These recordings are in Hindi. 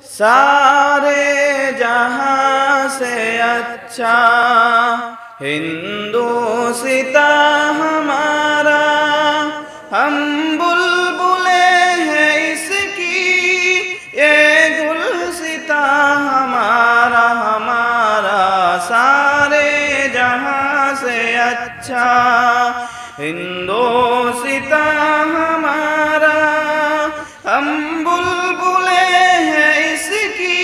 सारे जहां से अच्छा हिंदुस्ता हमारा, हम बुलबुले हैं इसकी, ये गुलसिता हमारा हमारा। सारे जहां से अच्छा हिंदुस्ता हमारा, हम बुलबुले हैं इसकी,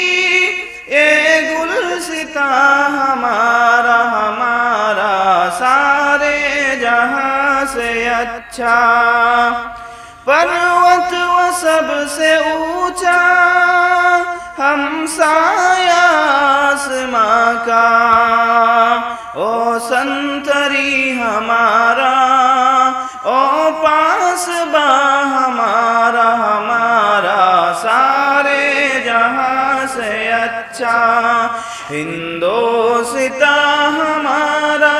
ये गुलसिता हमारा हमारा। सारे जहां से अच्छा पर्वत व सबसे ऊंचा हमसाया आसमां का, ओ संतरी हमारा, ओ पासबा हमारा हमारा। सारे जहां से अच्छा हिंदुस्ता हमारा,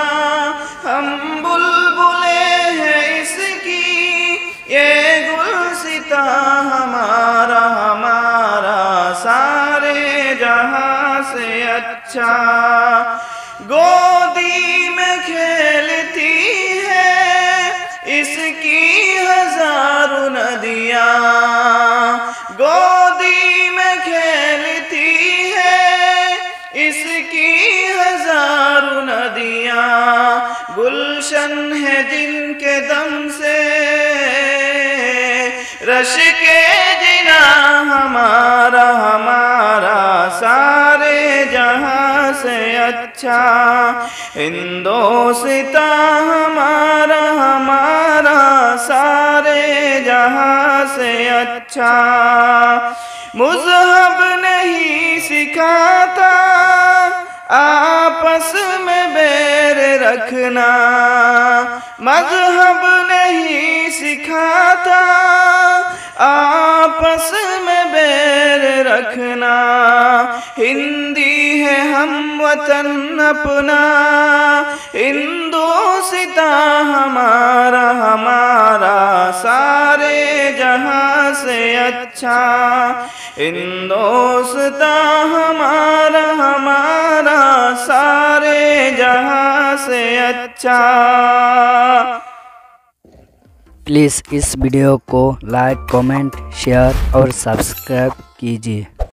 हम बुलबुले हैं इसकी, ये गुलसिता हमारा हमारा। सारे जहां से अच्छा गोदी में खेलती है इसकी हजारों नदियाँ, गोदी में खेलती है इसकी हजारों नदियाँ। गुलशन है जिनके दम से रश के जिना हमारा हमारा। सारे जहां से अच्छा हिंदुस्ता हमारा हमारा। सारे जहां से अच्छा मज़हब नहीं सिखाता आपस में बैर रखना, मज़हब नहीं सिखाता आपस में बैर रखना। हिंदी है हम वतन अपना, हिंदुस्ता हमारा हमारा। सारे जहां से अच्छा हिंदुस्ता हमारा हमारा। सारे जहां से अच्छा। प्लीज़ इस वीडियो को लाइक, कमेंट, शेयर और सब्सक्राइब कीजिए।